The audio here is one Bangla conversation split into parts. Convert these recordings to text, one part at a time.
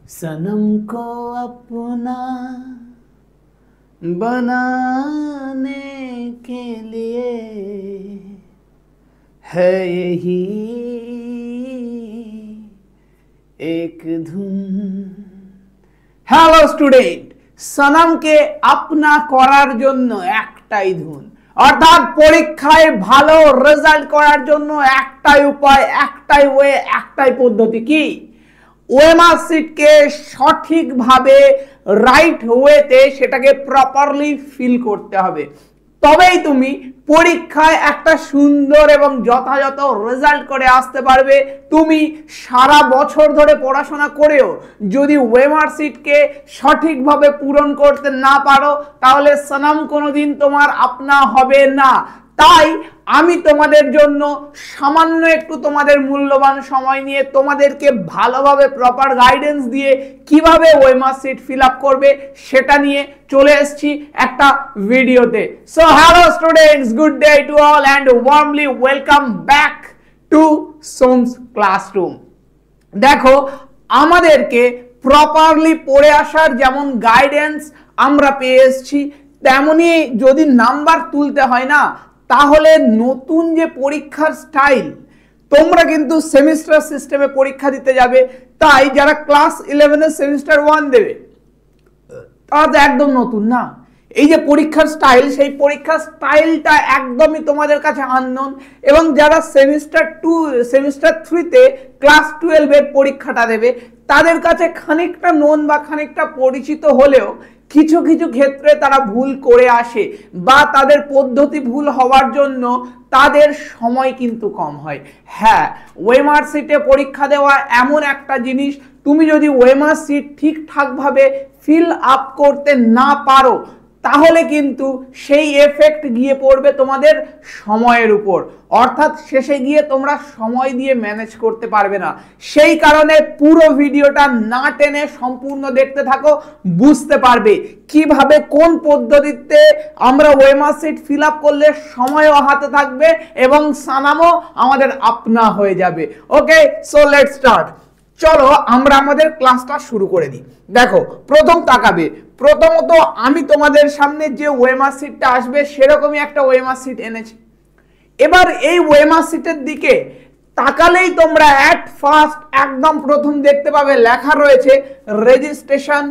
सनम को अपना बनाने के लिए है यही एक धुन। হ্যালো স্টুডেন্ট, সনমকে আপনা করার জন্য একটাই ধুন, অর্থাৎ পরীক্ষায় ভালো রেজাল্ট করার জন্য একটাই উপায়, একটাই ওয়ে, একটাই পদ্ধতি। কি? ওএমআর শিটকে সঠিকভাবে রাইট ওয়েতে সেটাকে প্রপারলি ফিল করতে হবে, তবেই তুমি পরীক্ষায় একটা সুন্দর এবং যথাযথ রেজাল্ট করে আসতে পারবে। তুমি সারা বছর ধরে পড়াশোনা করেও যদি ওএমআর শিটকে সঠিকভাবে পূরণ করতে না পারো, তাহলে সনম কোনোদিন তোমার আপনা হবে না। তাই আমি তোমাদের জন্য সামান্য একটু তোমাদের মূল্যবান সময় নিয়ে তোমাদেরকে ভালোভাবে প্রপার গাইডেন্স দিয়ে কিভাবে ওএমআর শিট ফিল আপ করবে সেটা নিয়ে চলে এসেছি একটা ভিডিওতে। So hello students, good day to all and warmly welcome back to সোমস classroom. দেখো, আমাদেরকে প্রপারলি পড়ে আসার যেমন গাইডেন্স আমরা পেয়ে এসেছি, তেমনি যদি নাম্বার তুলতে হয় না, তাহলে নতুন যে পরীক্ষার স্টাইল, তোমরা কিন্তু সেমিস্টার সিস্টেমে পরীক্ষা দিতে যাবে। তাই যারা ক্লাস 11 সেমিস্টার 1 দেবে তারা তো একদম নতুন না। এই যে পরীক্ষার স্টাইল, সেই পরীক্ষার স্টাইলটা একদমই তোমাদের কাছে আননোন। এবং যারা সেমিস্টার 2 সেমিস্টার 3তে ক্লাস 12 এর পরীক্ষাটা দেবে, তাদের কাছে খানিকটা নোন বা খানিকটা পরিচিত হলেও কিছু কিছু ক্ষেত্রে তারা ভুল করে আসে, বা তাদের পদ্ধতি ভুল হওয়ার জন্য তাদের সময় কিন্তু কম হয়। হ্যাঁ, ওএমআর শিটে পরীক্ষা দেওয়া এমন একটা জিনিস, তুমি যদি ওএমআর শিট ঠিকঠাকভাবে ফিল আপ করতে না পারো, তাহলে কিন্তু সেই এফেক্ট গিয়ে পড়বে তোমাদের সময়ের উপর, অর্থাৎ শেষে গিয়ে তোমরা সময় দিয়ে ম্যানেজ করতে পারবে না। সেই কারণে পুরো ভিডিওটা না টেনে সম্পূর্ণ দেখতে থাকো, বুঝতে পারবে কিভাবে কোন পদ্ধতিতে আমরা ওএমআর শিট ফিল আপ করলে সময়ও হাতে থাকবে এবং সানামও আমাদের আপনা হয়ে যাবে। ওকে, সো লেটস স্টার্ট। চলো আমরা আমাদের ক্লাসটা শুরু করে দিই। দেখো, প্রথম তাকাবে, প্রথমত আমি তোমাদের সামনে যে ওএমআর শিটটা আসবে সেরকমই একটা ওএমআর শিট এনেছি। এবার এই ওএমআর শিটের দিকে তাকালেই তোমরা এট ফার্স্ট একদম প্রথম দেখতে পাবে লেখা রয়েছে রেজিস্ট্রেশন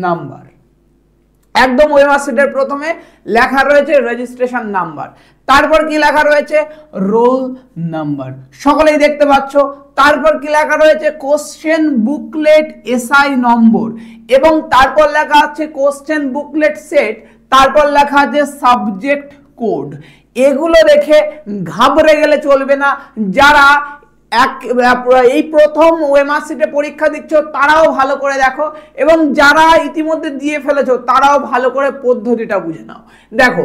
নাম্বার। একদম ওএমআর শিটের প্রথমে লেখা রয়েছে রেজিস্ট্রেশন নাম্বার, তারপর কি লেখা রয়েছে রোল নাম্বার, সকলেই দেখতে পাচ্ছ। তারপর কি লেখা রয়েছে কোশ্চেন বুকলেট এসআই নম্বর, এবং তারপর লেখা আছে কোশ্চেন বুকলেট সেট, তারপর লেখা আছে সাবজেক্ট কোড। এগুলো দেখে ঘাবড়ে গেলে চলবে না। যারা এই প্রথম ওএমআর শিটে পরীক্ষা দিচ্ছ তারাও ভালো করে দেখো, এবং যারা ইতিমধ্যে দিয়ে ফেলেছো তারাও ভালো করে পদ্ধতিটা বুঝে নাও। দেখো,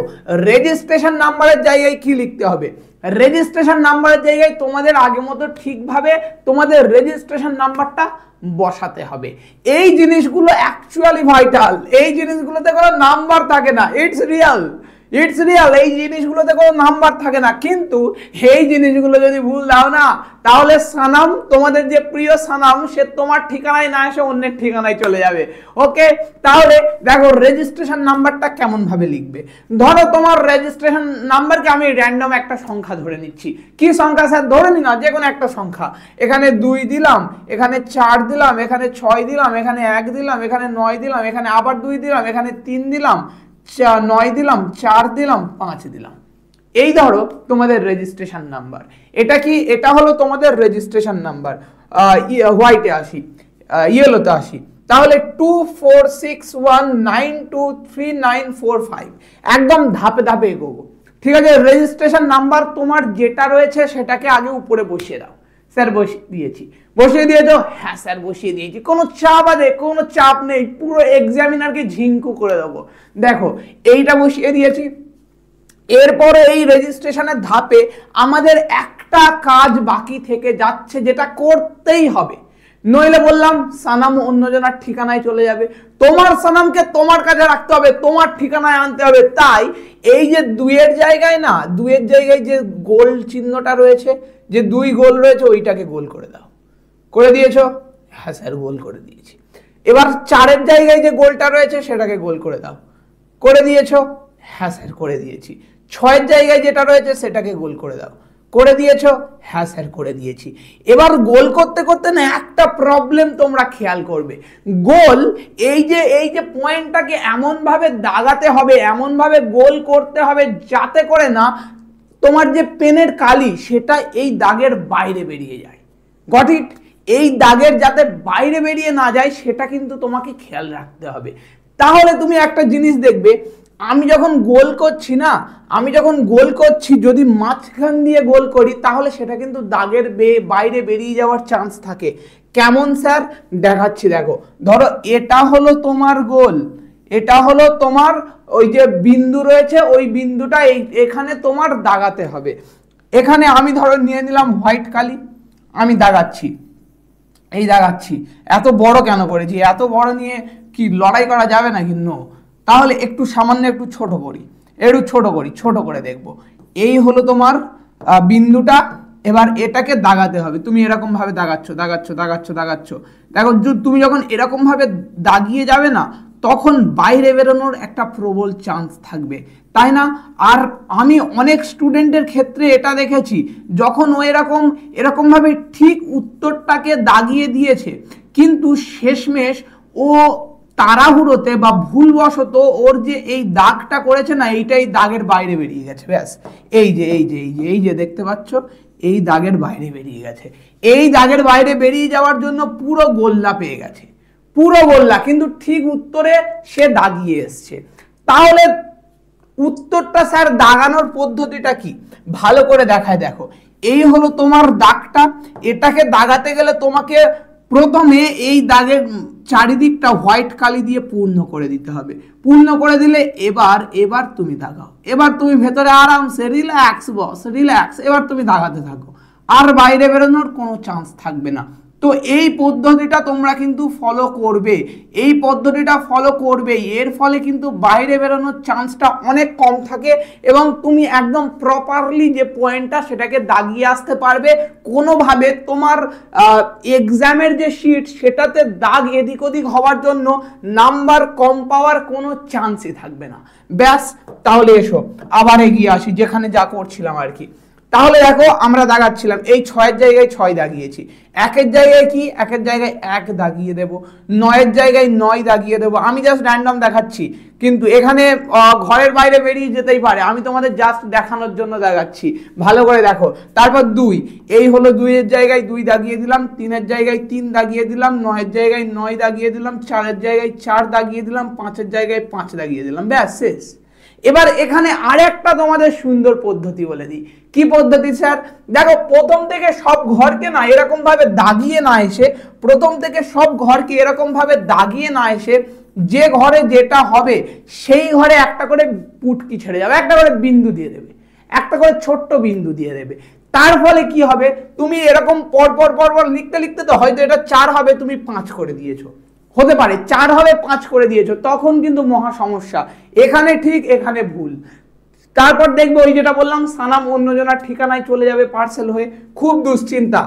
রেজিস্ট্রেশন নাম্বারের জায়গায় কি লিখতে হবে? রেজিস্ট্রেশন নাম্বারের জায়গায় তোমাদের আগে মতো ঠিকভাবে তোমাদের রেজিস্ট্রেশন নাম্বারটা বসাতে হবে। এই জিনিসগুলো অ্যাকচুয়ালি ভাইটাল। এই জিনিসগুলোতে কোনো নাম্বার থাকে না, ইটস রিয়াল। এই জিনিসগুলোতে কোনো নাম্বার থাকে না, কিন্তু এই জিনিসগুলো যদি ভুল দাও না, তাহলে সানাম, তোমাদের যে প্রিয় সানাম, সে তোমার ঠিকানায় না এসে অন্যের ঠিকানায় চলে যাবে। ওকে, তাহলে দেখো রেজিস্ট্রেশন নাম্বারটা কেমন ভাবে লিখবে। ধরো তোমার রেজিস্ট্রেশন নাম্বারকে আমি র্যান্ডম একটা সংখ্যা ধরে নিচ্ছি। কি সংখ্যা স্যার? ধরে নি না, যে কোনো একটা সংখ্যা। এখানে 2 দিলাম, এখানে 4 দিলাম, এখানে 6 দিলাম, এখানে 1 দিলাম, এখানে 9 দিলাম, এখানে আবার 2 দিলাম, এখানে 3 দিলাম, 9 দিলাম, 4 দিলাম, 5 দিলাম। এই ধরো তোমাদের রেজিস্ট্রেশন নাম্বার। এটা কি? এটা হলো তোমাদের রেজিস্ট্রেশন নাম্বার। হোয়াইটে আসি, ইয়েলোতে আসি। তাহলে 2461923945, একদম ধাপে ধাপে এগোবো। ঠিক আছে, রেজিস্ট্রেশন নাম্বার তোমার যেটা রয়েছে সেটাকে আগে উপরে বসিয়ে দাও। স্যার বসিয়ে দিয়েছো? হ্যাঁ স্যার বসিয়ে দিয়েছি। কোনো চাপ আছে? কোনো চাপ নেই, পুরো এক্সামিনারকে ঝিঙ্কু করে দেবো। দেখো, এইটা বসিয়ে দিয়েছি। এরপরে এই রেজিস্ট্রেশনের ধাপে আমাদের একটা কাজ বাকি থেকে যাচ্ছে, যেটা করতেই হবে, নইলে বললাম সানাম অন্যজনের ঠিকানায় চলে যাবে। তোমার সানামকে তোমার কাছে রাখতে হবে, তোমার ঠিকানায় আনতে হবে। তাই এই যে 2 এর জায়গায় না, 2 এর জায়গায় যে গোল চিহ্নটা রয়েছে, যে 2 গোল রয়েছে, ওইটাকে গোল করে দাও। করে দিয়েছো? হ্যাঁ স্যার গোল করে দিয়েছি। এবার 4-এর জায়গায় যে গোলটা রয়েছে সেটাকে গোল করে দাও। করে দিয়েছো? হ্যাঁ স্যার করে দিয়েছি। 6-এর জায়গায় যেটা রয়েছে সেটাকে গোল করে দাও। করে দিয়েছো? হ্যাঁ স্যার করে দিয়েছি। এবার গোল করতে করতে না একটা প্রবলেম তোমরা খেয়াল করবে, গোল এই যে পয়েন্টটাকে এমন ভাবে দাগাতে হবে, এমন ভাবে গোল করতে হবে যাতে করে না তোমার যে পেনের কালি সেটা এই দাগের বাইরে বেরিয়ে যায়। Got it? এই দাগের যাতে বাইরে বেরিয়ে না যায় সেটা কিন্তু তোমাকে খেয়াল রাখতে হবে। তাহলে তুমি একটা জিনিস দেখবে, আমি যখন গোল করছি না, আমি যখন গোল করছি যদি মাঝখান দিয়ে গোল করি তাহলে সেটা কিন্তু দাগের বাইরে বেরিয়ে যাওয়ার চান্স থাকে। কেমন স্যার? দেখাচ্ছি, দেখো। ধরো এটা হলো তোমার গোল, এটা হলো তোমার ওই যে বিন্দু রয়েছে, ওই বিন্দুটা এখানে তোমার দাগাতে হবে। এখানে আমি ধরো নিয়ে নিলাম হোয়াইট কালি, আমি দাগাচ্ছি, এই দাগাচ্ছি। এত বড় কেন করেছি? এত বড় নিয়ে কি লড়াই করা যাবে নাকি? নো। তাহলে একটু সামান্য একটু ছোট করি, একটু ছোট করি, ছোট করে দেখবো। এই হলো তোমার বিন্দুটা, এবার এটাকে দাগাতে হবে। তুমি এরকম ভাবে দাগাচ্ছ দাগাচ্ছ দাগাচ্ছ দাগাচ্ছ, দেখো তুমি যখন এরকম ভাবে দাগিয়ে যাবে না তখন বাইরে বেরোনোর একটা প্রবল চান্স থাকবে, তাই না? আর আমি অনেক স্টুডেন্টের ক্ষেত্রে এটা দেখেছি, যখন ও এরকম ভাবে ঠিক উত্তরটাকে দাগিয়ে দিয়েছে কিন্তু শেষমেশ ও তাড়াহুড়োতে বা ভুলবশত ওর যে এই দাগটা করেছে না, এইটাই দাগের বাইরে বেরিয়ে গেছে। ব্যাস, এই যে দেখতে পাচ্ছ, এই দাগের বাইরে বেরিয়ে গেছে। এই দাগের বাইরে বেরিয়ে যাওয়ার জন্য পুরো গোল্লা পেয়ে গেছে, পুরো গোল্লা, কিন্তু ঠিক উত্তরে সে দাগিয়ে এসছে। তাহলে উত্তরটা স্যার দাগানোর পদ্ধতিটা কি ভালো করে দেখায়, দেখো। এই হলো তোমার দাগটা, এটাকে দাগাতে গেলে তোমাকে প্রথমে এই দাগের চারিদিকটা হোয়াইট কালি দিয়ে পূর্ণ করে দিতে হবে। পূর্ণ করে দিলে এবার তুমি দাগাও, এবার তুমি ভেতরে আরামসে রিল্যাক্স বস, রিল্যাক্স, এবার তুমি দাগাতে থাকো, আর বাইরে বেরোনোর কোনো চান্স থাকবে না। তো এই পদ্ধতিটা তোমরা কিন্তু ফলো করবে, এই পদ্ধতিটা ফলো করবে, এর ফলে কিন্তু বাইরে বেরোনোর চান্সটা অনেক কম থাকে এবং তুমি একদম প্রপারলি যে পয়েন্টটা সেটাকে দাগিয়ে আসতে পারবে। কোনোভাবে তোমার এক্সামের যে শিট সেটাতে দাগ এদিক ওদিক হওয়ার জন্য নাম্বার কম পাওয়ার কোনো চান্সই থাকবে না। ব্যাস, তাহলে এসো আবার এগিয়ে আসি যেখানে যা করছিলাম আর কি। তাহলে দেখো আমরা দাগাচ্ছিলাম, এই 6-এর জায়গায় 6 দাগিয়েছি, 1-এর জায়গায় কি 1-এর জায়গায় 1 দাগিয়ে দেব, 9-এর জায়গায় 9 দাগিয়ে দেব। আমি জাস্ট র্যান্ডম দেখাচ্ছি, কিন্তু এখানে ঘরের বাইরে বেরিয়ে যেতেই পারে, আমি তোমাদের জাস্ট দেখানোর জন্য দাগাচ্ছি, ভালো করে দেখো। তারপর 2, এই হলো 2-এর জায়গায় 2 দাগিয়ে দিলাম, 3-এর জায়গায় 3 দাগিয়ে দিলাম, 9-এর জায়গায় 9 দাগিয়ে দিলাম, 4-এর জায়গায় 4 দাগিয়ে দিলাম, 5-এর জায়গায় 5 দাগিয়ে দিলাম। ব্যাস, শেষ। এবার এখানে আরেকটা তোমাদের সুন্দর পদ্ধতি বলে দিই। কি পদ্ধতি স্যার? দেখো, প্রথম থেকে সব ঘরকে না এরকম ভাবে দাগিয়ে না এসে, প্রথম থেকে সব ঘরকে এরকম ভাবে দাগিয়ে না এসে, যে ঘরে যেটা হবে সেই ঘরে একটা করে পুটকি ছেড়ে যাবে, একটা করে বিন্দু দিয়ে দেবে, একটা করে ছোট্ট বিন্দু দিয়ে দেবে। তার ফলে কি হবে, তুমি এরকম পরপর পরপর লিখতে লিখতে তো হয়তো এটা 4 হবে, তুমি 5 করে দিয়েছো, হতে পারে 4 হবে 5 করে দিয়েছো, তখন কিন্তু মহা সমস্যা। এখানে ঠিক এখানে ভুল। তারপর দেখবে ওই যেটা বললাম, সানাম অন্যজনের ঠিকানায় চলে যাবে পার্সেল হয়ে, খুব দুশ্চিন্তা।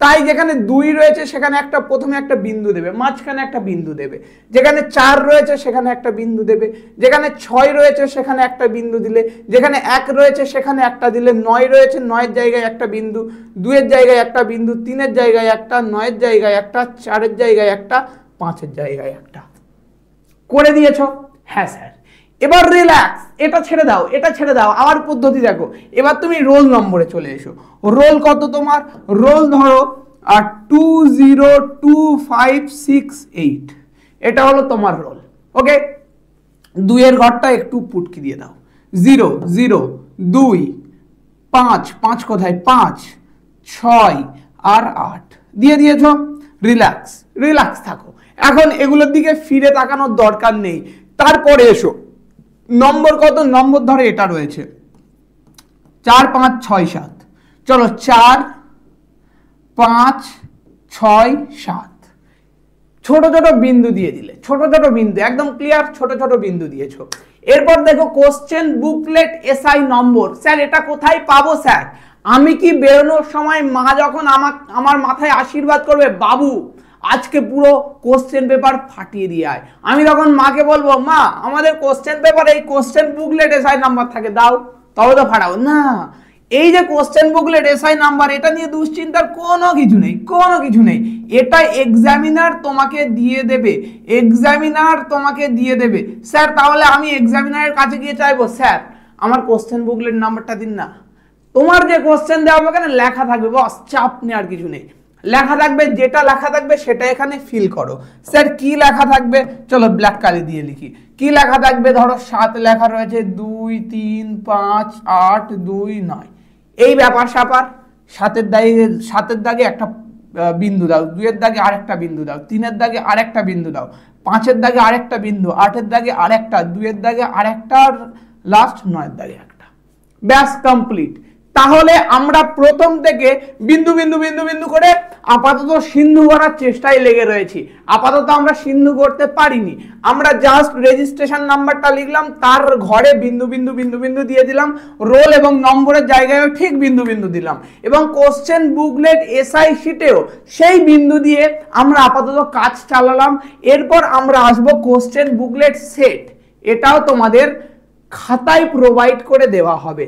তাই যেখানে 2 রয়েছে সেখানে একটা প্রথমে একটা বিন্দু দেবে, মাঝখানে একটা বিন্দু দেবে, যেখানে 4 রয়েছে সেখানে একটা বিন্দু দেবে, যেখানে 6 রয়েছে সেখানে একটা বিন্দু দিলে, যেখানে 1 রয়েছে সেখানে একটা দিলে, 9 রয়েছে 9-এর জায়গায় একটা বিন্দু, 2-এর জায়গায় একটা বিন্দু, 3-এর জায়গায় একটা, 9-এর জায়গায় একটা, 4-এর জায়গায় একটা, 5-এর জায়গায় একটা করে দিয়েছো। হ্যাঁ স্যার, এবার রিল্যাক্স, এটা ছেড়ে দাও, এটা ছেড়ে দাও, আবার পদ্ধতি দেখো। এবার তুমি রোল নম্বরে চলে এসো। রোল কত তোমার? রোল ধরো 20256 এটা হলো তোমার রোল। ওকে, 2-এর ঘরটা একটু পুটকি দিয়ে দাও, 0 0 2 5 5 কোথায়, 5 6 আর 8 দিয়ে দিয়েছো। রিল্যাক্স, রিল্যাক্স থাকো, এখন এগুলোর দিকে ফিরে তাকানোর দরকার নেই। তারপরে এসো, নম্বর কত? নম্বর ধরে এটা রয়েছে 4 5 6 7, চলো 4 5 6 7, ছোট ছোট বিন্দু দিয়ে দিলে, ছোট ছোট বিন্দু, একদম ক্লিয়ার, ছোট ছোট বিন্দু দিয়েছো। এরপর দেখো কোশ্চেন বুকলেট এসআই নম্বর। স্যার এটা কোথায় পাবো স্যার? আমি কি বেরোনোর সময় মা যখন আমার মাথায় আশীর্বাদ করবে, বাবু আজকে পুরো কোশ্চেন পেপার ফাটিয়ে দিয়ে আয়। আমি তখন মাকে বলবো, মা আমাদের কোশ্চেন পেপারে এই কোশ্চেন বুকলেট এসআই নাম্বার থাকে, দাও, তবে তো ফাটাবো না। এই যে কোশ্চেন বুকলেট এসআই নাম্বার, এটা নিয়ে দুশ্চিন্তার কোনো কিছু নেই, কোনো কিছু নেই। এটা এক্সামিনার তোমাকে দিয়ে দেবে, এক্সামিনার তোমাকে দিয়ে দেবে। স্যার তাহলে আমি এক্সামিনারের কাছে গিয়ে চাইবো, স্যার আমার কোশ্চেন বুকলেট নাম্বারটা দিন না। তোমার যে কোশ্চেন দেওয়া হবে কেন লেখা থাকবে, বস, চাপ নেই, আর কিছু নেই। লেখা থাকবে, যেটা লেখা থাকবে সেটা এখানে ফিল করো। স্যার কি লেখা থাকবে, চলো ব্ল্যাক কালি দিয়ে লিখি। কি লেখা থাকবে, ধরো 7 লেখা রয়েছে, 2 3 5 8 2 9, এই ব্যাপার স্যাপার। 7-এর দাগে একটা বিন্দু দাও, 2-এর দাগে আরেকটা বিন্দু দাও, 3-এর দাগে আরেকটা বিন্দু দাও, 5-এর দাগে আরেকটা বিন্দু, 8-এর দাগে আরেকটা, 2-এর দাগে আরেকটা, লাস্ট 9-এর দাগে একটা, ব্যাস কমপ্লিট। তাহলে আমরা প্রথম থেকে বিন্দু বিন্দু বিন্দু বিন্দু করে আপাতত সিন্ধু করার চেষ্টায় লেগে রয়েছি। আপাতত আমরা সিন্ধু করতে পারিনি, আমরা জাস্ট রেজিস্ট্রেশন নাম্বারটা লিখলাম, তার ঘরে বিন্দু বিন্দু বিন্দু বিন্দু দিয়ে দিলাম, রোল এবং নম্বরের জায়গায় ঠিক বিন্দু বিন্দু দিলাম, এবং কোশ্চেন বুকলেট এসআই শিটেও সেই বিন্দু দিয়ে আমরা আপাতত কাজ চালালাম। এরপর আমরা আসবো কোশ্চেন বুকলেট সেট, এটাও তোমাদের খাতায় প্রোভাইড করে দেওয়া হবে।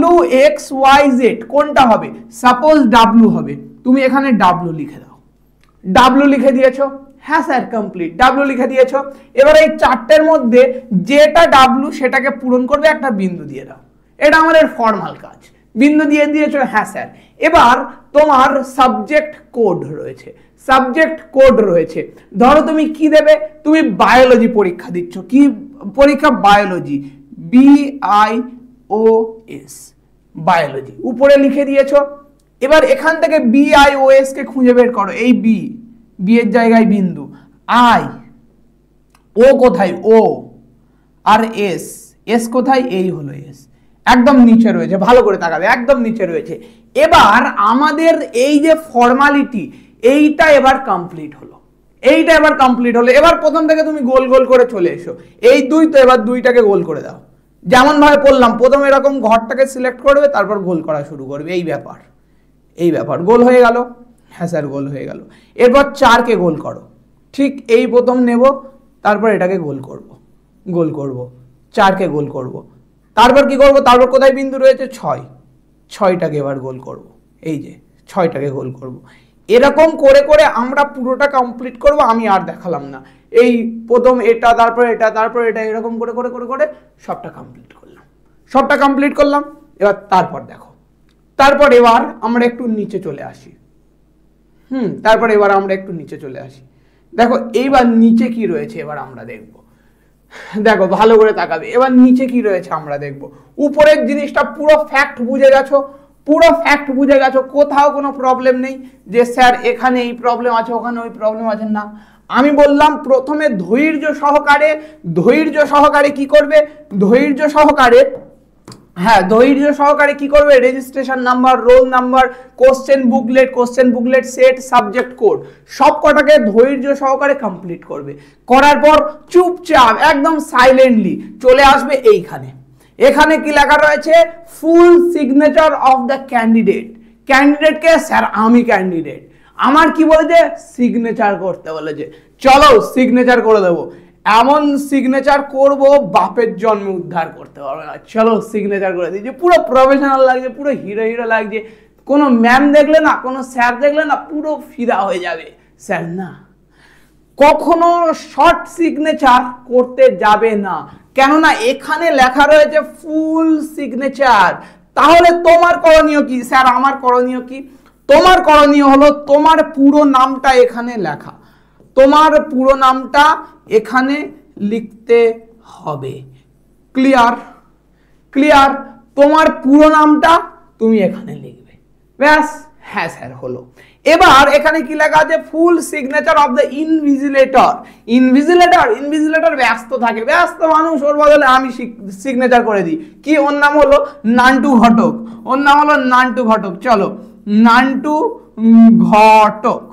WXYZ কোনটা হবে, সাপোজ W হবে, তুমি এখানে W লিখে দাও। W লিখে দিয়েছো, হ্যাঁ স্যার কমপ্লিট, W লিখে দিয়েছো। এবার এই 4টের মধ্যে যেটা W সেটাকে পূরণ করবে, একটা বিন্দু দিয়ে দাও, এটা আমাদের ফর্মাল কাজ। বিন্দু দিয়ে দিয়েছো, হ্যাঁ স্যার। এবার তোমার সাবজেক্ট কোড রয়েছে, সাবজেক্ট কোড রয়েছে। ধরো তুমি কি দেবে, তুমি বায়োলজি পরীক্ষা দিচ্ছ, কি পরীক্ষা, বায়োলজি, BIOS, বায়োলজি, উপরে লিখে দিয়েছো। এবার এখান থেকে BIOS কে খুঁজে বের করো, এই বি এর জায়গায় বিন্দু, আই, ও কোথায়, ও, আর এস কোথায়, এই হলো এস, একদম নিচে রয়েছে, ভালো করে তাকাবে, একদম নিচে রয়েছে। এবার আমাদের এই যে ফর্মালিটি, এইটা এবার কমপ্লিট হলো, এইটা এবার কমপ্লিট হলো। এবার প্রথম থেকে তুমি গোল গোল করে চলে এসো, এই 2 তো এবার 2টাকে গোল করে দাও, যেমন ভাবে বললাম, প্রথমে এরকম ঘরটাকে সিলেক্ট করবে, তারপর গোল করা শুরু করবে, এই ব্যাপার, এই ব্যাপার। গোল হয়ে গেল, হ্যাঁ স্যার গোল হয়ে গেল। এরপর 4কে গোল করো, ঠিক এই প্রথম নেব, তারপর এটাকে গোল করব, গোল করব, 4কে গোল করব, তারপর কি করব, তারপর কোথায় বিন্দু রয়েছে, 6টাকে এবার গোল করব, এই যে 6টাকে গোল করব। এরকম করে করে আমরা পুরোটা কমপ্লিট করব। আমি আর দেখালাম না, এই প্রথম এটা, তারপর এটা, তারপর এটা, এরকম করে করে করে করে সবটা কমপ্লিট করলাম, সবটা কমপ্লিট করলাম। এবার তারপর দেখো, তারপর এবার আমরা একটু নিচে চলে আসি, তারপর এবার আমরা একটু নিচে চলে আসি। দেখো এইবার নিচে কি রয়েছে এবার আমরা দেখব, দেখো ভালো করে তাকাবে, এবার নিচে কি রয়েছে আমরা দেখব। উপরের জিনিসটা পুরো ফ্যাক্ট বুঝে গেছো, পুরো ফ্যাক্ট বুঝে গেছো, কোথাও কোনো প্রবলেম নেই যে স্যার এখানে এই প্রবলেম আছে, ওখানে ওই প্রবলেম আছে, না। আমি বললাম প্রথমে ধৈর্য সহকারে কি করবে, ধৈর্য সহকারে কি করবে, registration number, roll number, question booklet set, subject code, সব কটাকে ধৈর্য সহকারে কমপ্লিট করবে। করার পর চুপচাপ একদম সাইলেন্টলি চলে আসবে এইখানে। এখানে কি লেখা রয়েছে, full signature of the candidate. ক্যান্ডিডেটকে, স্যার আমি ক্যান্ডিডেট, আমার কি বলেছে, সিগনেচার করতে বলেছে, চলো সিগনেচার করে দেবো। এমন সিগনেচার করব বাপের জন্ম উদ্ধার করতে পারবে না, চলো সিগনেচার করে দিয়েছি। পুরো প্রফেশনাল লাগছে, পুরো হিরো হিরো লাগছে। কোনো ম্যাম দেখলে না, কোনো স্যার দেখলে না, পুরো ফিদা হয়ে যাবে। স্যার না, কখনো শর্ট সিগনেচার করতে যাবে না, কেননা এখানে লেখা রয়েছে ফুল সিগনেচার। তাহলে তোমার করণীয় কি, স্যার আমার করণীয় কি, তোমার করণীয় হলো তোমার পুরো নামটা এখানে লেখা, তোমার পুরো নামটা এখানে লিখতে হবে। ক্লিয়ার, ক্লিয়ার, তোমার পুরো নামটা তুমি এখানে লিখবে, ব্যাস। হ্যাঁ স্যার হলো। এবার এখানে কি লেখা আছে, ফুল signature of the invigilator. Invigilator ব্যস্ত থাকে, ব্যস্ত মানুষ, ওর বদলে আমি সিগনেচার করে দিই। কি, ওর নাম হলো নান্টু ঘটক, ওর নাম হলো নান্টু ঘটক, চলো নান্টু ঘটক,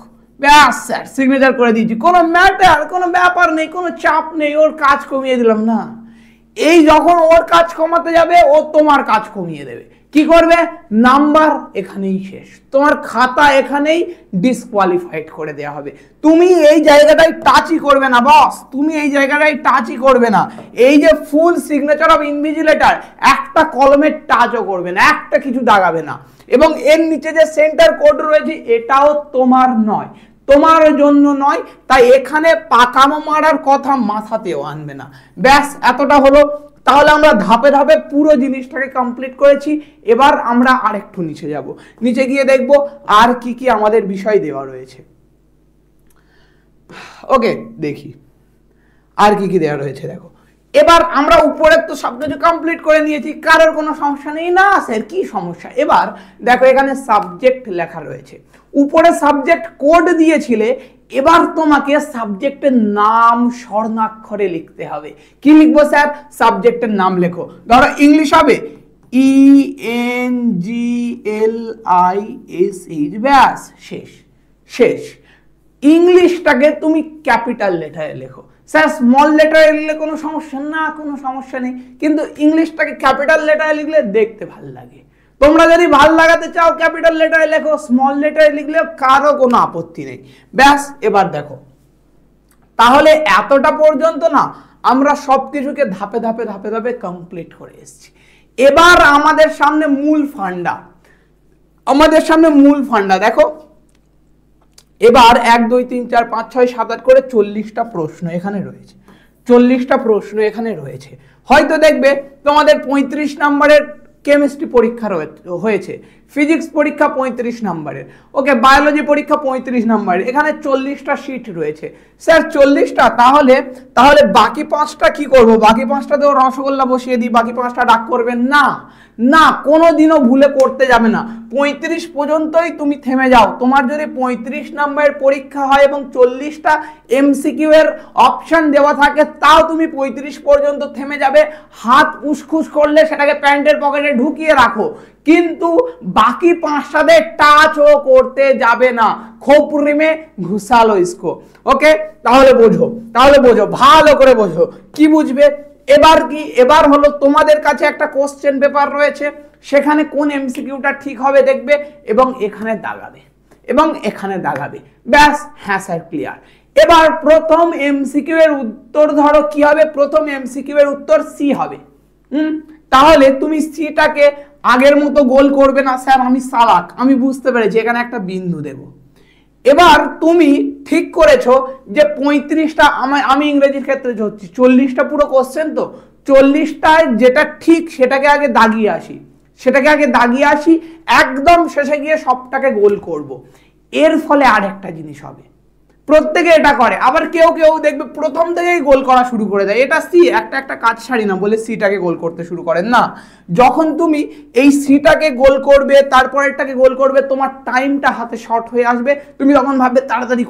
ব্যাস স্যার সিগনেচার করে দিয়েছি। কোনো ম্যাটার, কোনো ব্যাপার নেই, কোনো চাপ নেই, ওর কাজ কমিয়ে দিলাম না। এই যখন ওর কাজ কমাতে যাবে, ও তোমার কাজ কমিয়ে দেবে। কি করবে, নাম্বার এখানেই শেষ, তোমার খাতা এখানেই ডিসকোয়ালিফাইড করে দেওয়া হবে। তুমি এই জায়গাটায় টাচই করবে না বস, তুমি এই জায়গাটায় টাচই করবে না। এই যে ফুল সিগনেচার অফ ইনভিজিলেটর, একটা কলমে টাচও করবে না, একটা কিছু দাগাবে না। এবং এর নিচে যে সেন্টার কোড রয়েছে এটাও তোমার নয়, তোমার জন্য নয়, তাই এখানে পাকামো মারার কথা মাথাতেও আনবে না। ব্যাস এতটা হলো। তাহলে আমরা ধাপে ধাপে পুরো জিনিসটাকে কমপ্লিট করেছি। এবার আমরা আরেকটু নিচে যাব, নিচে গিয়ে দেখব আর কি কি আমাদের বিষয় দেওয়া রয়েছে। ওকে, দেখি আর কি কি দেওয়া রয়েছে। দেখো, এবার আমরা উপরের তো সবকিছু কমপ্লিট করে নিয়েছি, কারোর কোনো সমস্যা নেই না, স্যার কি সমস্যা। এবার দেখো এখানে সাবজেক্ট লেখা রয়েছে, উপরে সাবজেক্ট কোড দিয়েছিলে, এবার তোমাকে সাবজেক্টের নাম স্বর্ণাক্ষরে লিখতে হবে। কি লিখবো স্যার, সাবজেক্টের নাম লেখো। ধরো ইংলিশ হবে ENGLISH, ব্যাস শেষ। শেষ। ইংলিশটাকে তুমি ক্যাপিটাল লেটারে লেখো। স্যার স্মল লেটারে লিখলে কোনো সমস্যা না, কোনো সমস্যা নেই, কিন্তু ইংলিশটাকে ক্যাপিটাল লেটারে লিখলে দেখতে ভালো লাগে। তোমরা যদি ভাল লাগাতে চাও ক্যাপিটাল লেটারে লেখো, স্মল লেটারে লিখলে কারো কোনো আপত্তি নেই। ব্যাস এবার দেখো, তাহলে এতটা পর্যন্ত না আমরা সবকিছুকে ধাপে ধাপে ধাপে ধাপে কমপ্লিট করে এসেছি। এবার আমাদের সামনে মূল ফান্ডা, আমাদের সামনে মূল ফান্ডা দেখো। এবার 1 2 3 4 5 6 7 8 করে 40টা প্রশ্ন এখানে রয়েছে, 40টা প্রশ্ন এখানে রয়েছে। হয়তো দেখবে তোমাদের 35 নম্বরের কেমিস্ট্রি পরীক্ষা হয়েছে, ফিজিক্স পরীক্ষা 35 নম্বরের, ওকে বায়োলজি পরীক্ষা 35 নম্বরের, এখানে 40টা শিট রয়েছে। স্যার 40টা, তাহলে বাকি 5টা কি করব, বাকি 5টাতেও রসগোল্লা বসিয়ে দিই, বাকি 5টা ডাক করবেন না, না কোনোদিনও ভুলে করতে যাবে না। 35 পর্যন্তই তুমি থেমে যাও। তোমার যদি 35 নম্বরের পরীক্ষা হয় এবং 40টা এমসিকিউ এর অপশন দেওয়া থাকে, তাও তুমি 35 পর্যন্ত থেমে যাবে। হাত উসখুস করলে সেটাকে প্যান্টের পকেটে ঢুকিয়ে রাখো, কিন্তু বাকি 5টাতে টাচও করতে যাবে না। খোপড়ি মে ঘুষালো ইসকো। ওকে, তাহলে বোঝো, ভালো করে বোঝো। কি বুঝবে এবার? কি এবার হলো তোমাদের কাছে একটা কোশ্চেন পেপার রয়েছে, সেখানে কোন এমসিকিউটা ঠিক হবে দেখবে এবং এখানে দাগাবে এবং এখানে দাগাবে। ব্যাস, হ্যাঁ স্যার ক্লিয়ার। এবার প্রথম এমসিকিউ এর উত্তর ধরো কি হবে, প্রথম এমসিকিউ এর উত্তর সি হবে। তাহলে তুমি সিটাকে আগের মতো গোল করবে না, স্যার আমি চালাক, আমি বুঝতে পেরেছি, এখানে একটা বিন্দু দেব। এবার তুমি ঠিক করেছো যে 35টা, আমি ইংরেজির ক্ষেত্রে হচ্ছে 40টা পুরো কোশ্চেন, তো 40টায় যেটা ঠিক সেটাকে আগে দাগিয়ে আসি, একদম শেষে গিয়ে সবটাকে গোল করব। এর ফলে আরেকটা জিনিস হবে, প্রত্যেকে এটা করে, আবার কেউ কেউ দেখবে প্রথম থেকেই গোল করা শুরু করে দেয়। এটা সি, একটা কাজ ছাড়ি না বলে সিটাকে গোল করতে শুরু করেন না। যখন তুমি এই সিটাকে গোল করবে, তারপর এটাকে গোল করবে, তোমার টাইমটা হাতে শর্ট হয়ে আসবে, তুমি তখন ভাববে তাড়াতাড়ি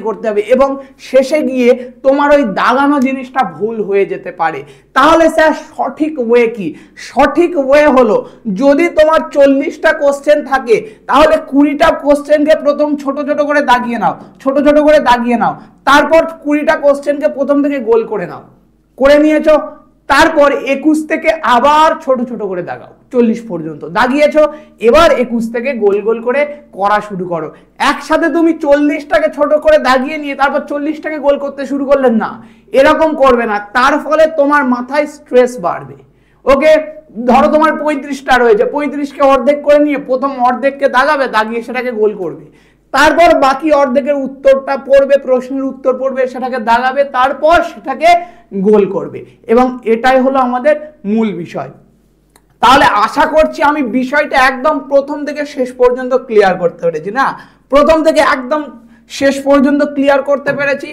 করতে হবে এবং শেষে গিয়ে তোমার ওই দাগানো জিনিসটা ভুল হয়ে যেতে পারে। তাহলে স্যার সঠিক ওয়ে কি? সঠিক ওয়ে হলো, যদি তোমার 40টা কোশ্চেন থাকে তাহলে 20টা কোশ্চেনকে প্রথম ছোট ছোট করে দাগিয়ে নাও, তারপর 20টা কোশ্চেনকে প্রথম থেকে গোল করে নাও, করে নিয়েছো, তারপর 21 থেকে আবার ছোট ছোট করে দাগাও, 40 পর্যন্ত দাগিয়েছো, এবার 21 থেকে গোল গোল করে করা শুরু করো। একসাথে তুমি 40টাকে ছোট করে দাগিয়ে নিয়ে তারপর 40টাকে গোল করতে শুরু করলেন না, এরকম করবে না, তার ফলে তোমার মাথায় স্ট্রেস বাড়বে। ওকে, ধরো তোমার 35টা রয়েছে, 35কে অর্ধেক করে নিয়ে প্রথম অর্ধেককে দাগাবে, দাগিয়ে সেটাকে গোল করবে, তারপর বাকি অর্ধেকের উত্তরটা পড়বে, প্রশ্নের উত্তর পড়বে, সেটাকে দাগাবে, তারপর সেটাকে গোল করবে, এবং এটাই হলো আমাদের মূল বিষয়। তাহলে আশা করছি আমি বিষয়টা একদম প্রথম থেকে শেষ পর্যন্ত ক্লিয়ার করতে পেরেছি না, প্রথম থেকে একদম শেষ পর্যন্ত ক্লিয়ার করতে পেরেছি।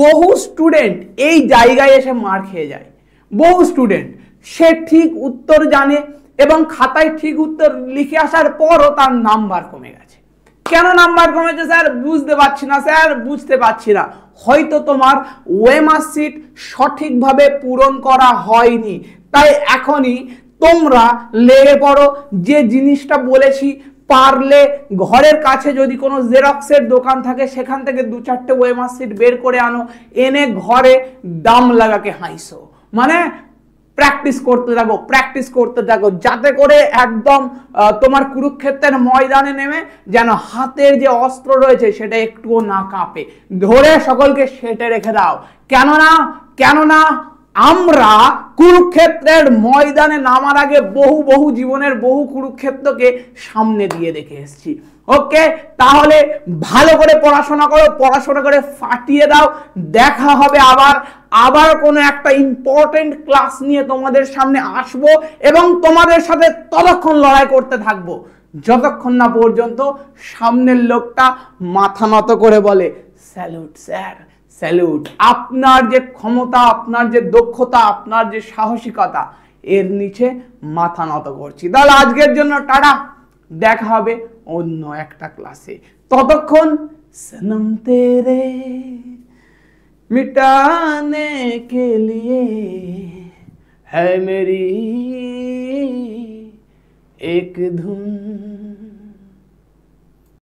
বহু স্টুডেন্ট এই জায়গায় এসে মার খেয়ে যায়, বহু স্টুডেন্ট সে ঠিক উত্তর জানে এবং খাতায় ঠিক উত্তর লিখে আসার পরও তার নাম্বার কমে গেছে। কেন নাম্বার কমেছে স্যার? বুঝতে পারছি না, হয়তো তোমার ওএমআর শিট সঠিকভাবে পূরণ করা হয়নি। তাই এখনই তোমরা লেগে পড়ো, যে জিনিসটা বলেছি, পারলে ঘরের কাছে যদি কোনো জেরক্সের দোকান থাকে সেখান থেকে 2-4টে ওএমআর শিট বের করে আনো, এনে ঘরে দাম লাগাকে হাইসো, মানে প্র্যাকটিস করতে থাকো যাতে করে একদম তোমার কুরুক্ষেত্রের ময়দানে নেমে যেন হাতের যে অস্ত্র রয়েছে সেটা একটুও না কাঁপে, ধরে সকলকে সেটে রেখে দাও। কেননা আমরা কুরুক্ষেত্রের ময়দানে নামার আগে বহু জীবনের বহু কুরুক্ষেত্রকে সামনে দিয়ে দেখে এসেছি। ওকে, তাহলে ভালো করে পড়াশোনা করে ফাটিয়ে দাও। দেখা হবে আবার কোনো একটা ইম্পর্টেন্ট ক্লাস নিয়ে তোমাদের সামনে আসবো এবং তোমাদের সাথে ততক্ষণ লড়াই করতে থাকবো যতক্ষণ না পর্যন্ত সামনের লোকটা মাথা নত করে বলে স্যালুট স্যার, স্যালুট। আপনার যে ক্ষমতা, আপনার যে দক্ষতা, আপনার যে সাহসিকতা, এর নিচে মাথা নত করছি। তাহলে আজকের জন্য টাটা, দেখা হবে অন্য একটা ক্লাসে। ততক্ষণ সনম তেরে मिटाने के लिए है मेरी एक धुन।